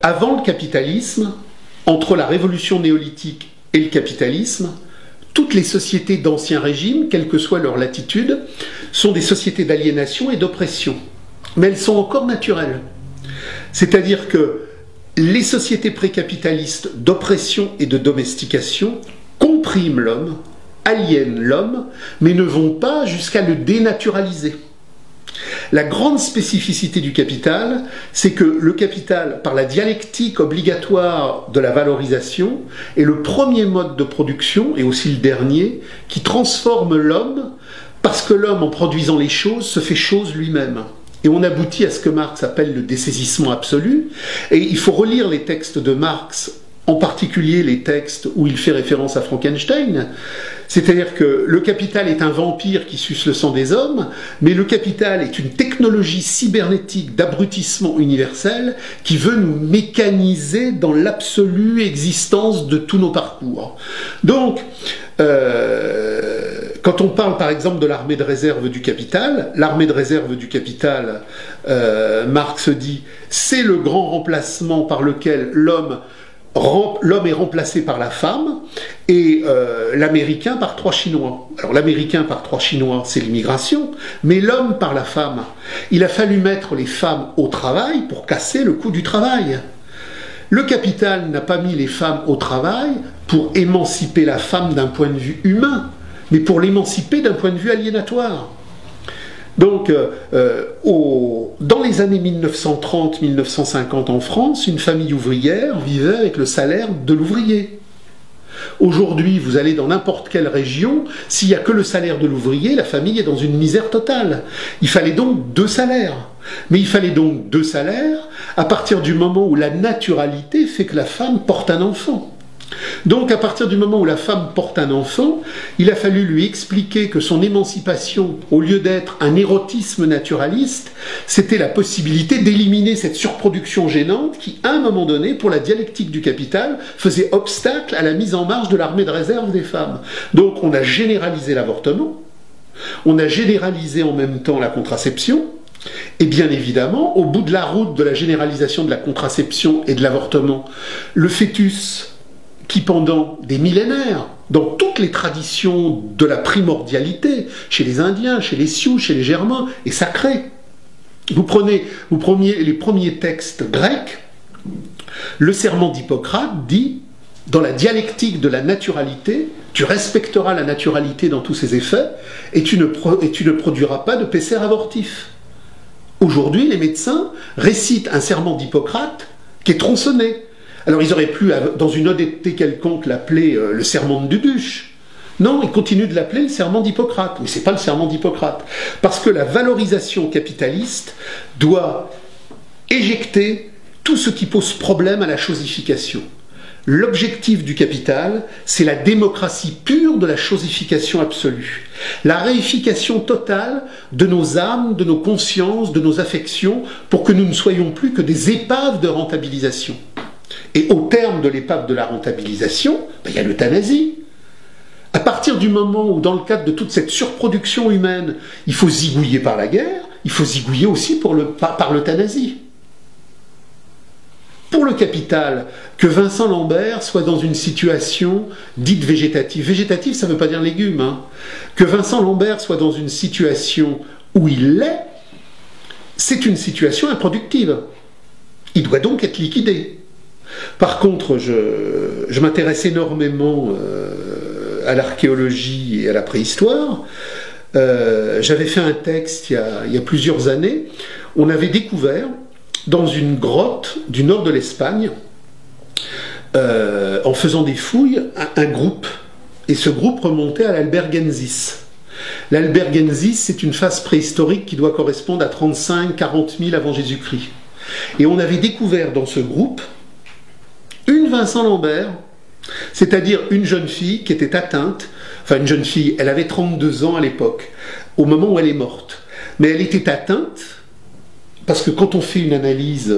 avant le capitalisme, entre la révolution néolithique et le capitalisme, toutes les sociétés d'ancien régime, quelle que soit leur latitude, sont des sociétés d'aliénation et d'oppression. Mais elles sont encore naturelles. C'est-à-dire que les sociétés précapitalistes d'oppression et de domestication compriment l'homme, aliènent l'homme, mais ne vont pas jusqu'à le dénaturaliser. La grande spécificité du capital, c'est que le capital, par la dialectique obligatoire de la valorisation, est le premier mode de production, et aussi le dernier, qui transforme l'homme, parce que l'homme, en produisant les choses, se fait chose lui-même. Et on aboutit à ce que Marx appelle le dessaisissement absolu, et il faut relire les textes de Marx, en particulier les textes où il fait référence à Frankenstein. C'est-à-dire que le capital est un vampire qui suce le sang des hommes, mais le capital est une technologie cybernétique d'abrutissement universel qui veut nous mécaniser dans l'absolue existence de tous nos parcours. Donc, quand on parle par exemple de l'armée de réserve du capital, Marx dit, c'est le grand remplacement par lequel l'homme est remplacé par la femme et l'américain par 3 Chinois. Alors l'américain par 3 Chinois, c'est l'immigration, mais l'homme par la femme. Il a fallu mettre les femmes au travail pour casser le coût du travail. Le capital n'a pas mis les femmes au travail pour émanciper la femme d'un point de vue humain, mais pour l'émanciper d'un point de vue aliénatoire. Donc, dans les années 1930-1950 en France, une famille ouvrière vivait avec le salaire de l'ouvrier. Aujourd'hui, vous allez dans n'importe quelle région, s'il n'y a que le salaire de l'ouvrier, la famille est dans une misère totale. Il fallait donc 2 salaires. Mais il fallait donc 2 salaires à partir du moment où la naturalité fait que la femme porte un enfant. Donc à partir du moment où la femme porte un enfant, il a fallu lui expliquer que son émancipation, au lieu d'être un érotisme naturaliste, c'était la possibilité d'éliminer cette surproduction gênante qui, à un moment donné, pour la dialectique du capital, faisait obstacle à la mise en marche de l'armée de réserve des femmes. Donc on a généralisé l'avortement, on a généralisé en même temps la contraception, et bien évidemment, au bout de la route de la généralisation de la contraception et de l'avortement, le fœtus qui pendant des millénaires, dans toutes les traditions de la primordialité, chez les Indiens, chez les Sioux, chez les Germains, est sacré. Vous prenez les premiers textes grecs, le serment d'Hippocrate dit, dans la dialectique de la naturalité, tu respecteras la naturalité dans tous ses effets, et tu ne produiras pas de pécer avortif. Aujourd'hui, les médecins récitent un serment d'Hippocrate qui est tronçonné. Alors ils auraient pu, dans une honnêteté quelconque, l'appeler le serment de Duduche. Non, ils continuent de l'appeler le serment d'Hippocrate. Mais ce n'est pas le serment d'Hippocrate. Parce que la valorisation capitaliste doit éjecter tout ce qui pose problème à la chosification. L'objectif du capital, c'est la démocratie pure de la chosification absolue. La réification totale de nos âmes, de nos consciences, de nos affections, pour que nous ne soyons plus que des épaves de rentabilisation. Et au terme de l'épave de la rentabilisation, il y a l'euthanasie. À partir du moment où, dans le cadre de toute cette surproduction humaine, il faut zigouiller par la guerre, il faut zigouiller aussi par l'euthanasie. Pour le capital, que Vincent Lambert soit dans une situation dite végétative. Végétative, ça ne veut pas dire légumes. Hein. Que Vincent Lambert soit dans une situation où il l'est, c'est une situation improductive. Il doit donc être liquidé. Par contre, je m'intéresse énormément à l'archéologie et à la préhistoire. J'avais fait un texte il y a plusieurs années. On avait découvert dans une grotte du nord de l'Espagne, en faisant des fouilles, un groupe. Et ce groupe remontait à l'Albergensis. L'Albergensis, c'est une phase préhistorique qui doit correspondre à 35-40 000 avant Jésus-Christ. Et on avait découvert dans ce groupe une Vincent Lambert, c'est-à-dire une jeune fille qui était atteinte, enfin une jeune fille, elle avait 32 ans à l'époque, au moment où elle est morte. Mais elle était atteinte, parce que quand on fait une analyse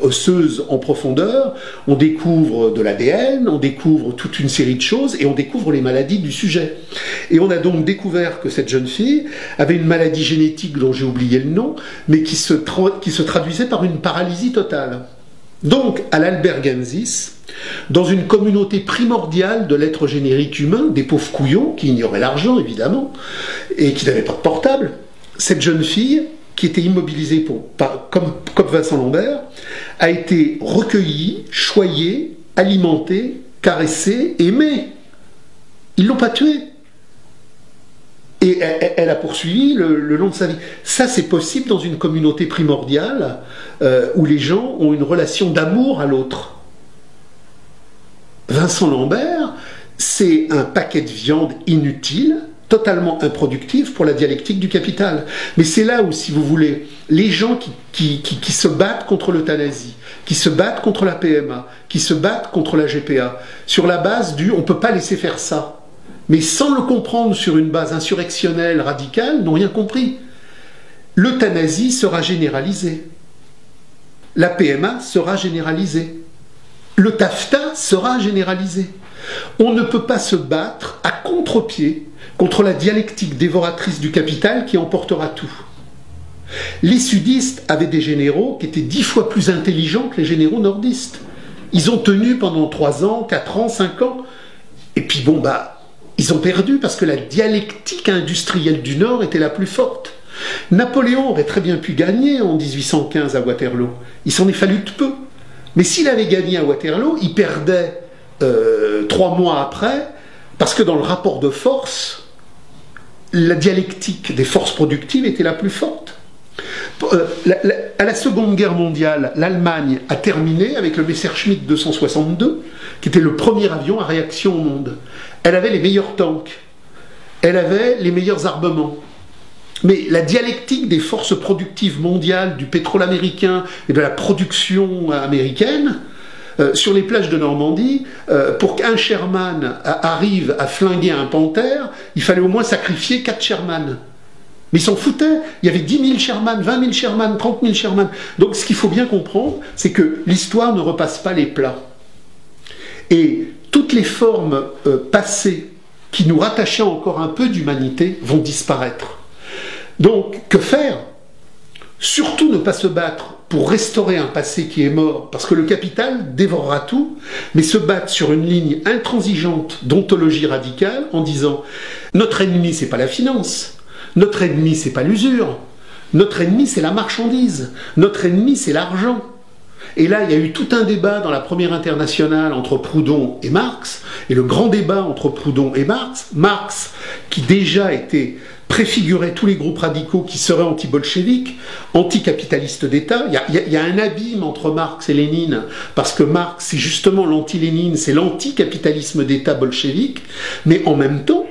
osseuse en profondeur, on découvre de l'ADN, on découvre toute une série de choses, et on découvre les maladies du sujet. Et on a donc découvert que cette jeune fille avait une maladie génétique dont j'ai oublié le nom, mais qui se traduisait par une paralysie totale. Donc, à l'Albergensis, dans une communauté primordiale de l'être générique humain, des pauvres couillons qui ignoraient l'argent, évidemment, et qui n'avaient pas de portable, cette jeune fille, qui était immobilisée comme Vincent Lambert, a été recueillie, choyée, alimentée, caressée, aimée. Ils ne l'ont pas tuée. Et elle a poursuivi le long de sa vie. Ça, c'est possible dans une communauté primordiale où les gens ont une relation d'amour à l'autre. Vincent Lambert, c'est un paquet de viande inutile, totalement improductif pour la dialectique du capital. Mais c'est là où, si vous voulez, les gens qui se battent contre l'euthanasie, qui se battent contre la PMA, qui se battent contre la GPA, sur la base du « on ne peut pas laisser faire ça », mais sans le comprendre sur une base insurrectionnelle, radicale, n'ont rien compris. L'euthanasie sera généralisée. La PMA sera généralisée. Le TAFTA sera généralisé. On ne peut pas se battre à contre-pied contre la dialectique dévoratrice du capital qui emportera tout. Les sudistes avaient des généraux qui étaient 10 fois plus intelligents que les généraux nordistes. Ils ont tenu pendant 3 ans, 4 ans, 5 ans. Et puis bon, ils ont perdu parce que la dialectique industrielle du Nord était la plus forte. Napoléon aurait très bien pu gagner en 1815 à Waterloo. Il s'en est fallu de peu. Mais s'il avait gagné à Waterloo, il perdait 3 mois après, parce que dans le rapport de force, la dialectique des forces productives était la plus forte. À la Seconde Guerre mondiale, l'Allemagne a terminé avec le Messerschmitt 262, qui était le premier avion à réaction au monde. Elle avait les meilleurs tanks, elle avait les meilleurs armements. Mais la dialectique des forces productives mondiales, du pétrole américain et de la production américaine, sur les plages de Normandie, pour qu'un Sherman arrive à flinguer un Panther, il fallait au moins sacrifier 4 Sherman. Mais ils s'en foutaient. Il y avait 10 000 Sherman, 20 000 Sherman, 30 000 Sherman. Donc ce qu'il faut bien comprendre, c'est que l'histoire ne repasse pas les plats. Et toutes les formes passées qui nous rattachaient encore un peu d'humanité vont disparaître. Donc, que faire? Surtout ne pas se battre pour restaurer un passé qui est mort, parce que le capital dévorera tout, mais se battre sur une ligne intransigeante d'ontologie radicale en disant « notre ennemi, c'est pas la finance, notre ennemi, c'est pas l'usure, notre ennemi, c'est la marchandise, notre ennemi, c'est l'argent ». Et là, il y a eu tout un débat dans la Première Internationale entre Proudhon et Marx, et le grand débat entre Proudhon et Marx qui déjà était préfigurait tous les groupes radicaux qui seraient anti-bolcheviques, anticapitalistes d'État. Il y a un abîme entre Marx et Lénine, parce que Marx, c'est justement l'anti-Lénine, c'est l'anticapitalisme d'État bolchevique, mais en même temps,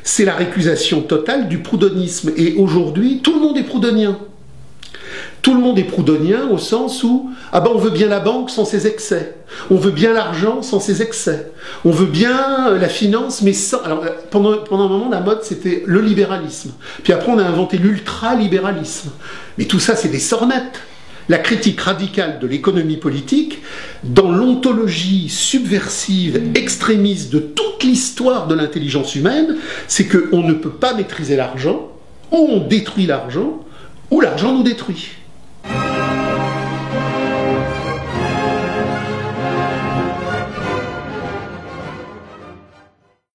c'est la récusation totale du proudhonisme. Et aujourd'hui, tout le monde est proudhonien. Tout le monde est proudhonien au sens où on veut bien la banque sans ses excès, on veut bien l'argent sans ses excès, on veut bien la finance mais sans... Alors pendant un moment la mode c'était le libéralisme, puis après on a inventé l'ultralibéralisme, mais tout ça c'est des sornettes. La critique radicale de l'économie politique dans l'ontologie subversive, extrémiste de toute l'histoire de l'intelligence humaine, c'est qu'on ne peut pas maîtriser l'argent, ou on détruit l'argent, ou l'argent nous détruit.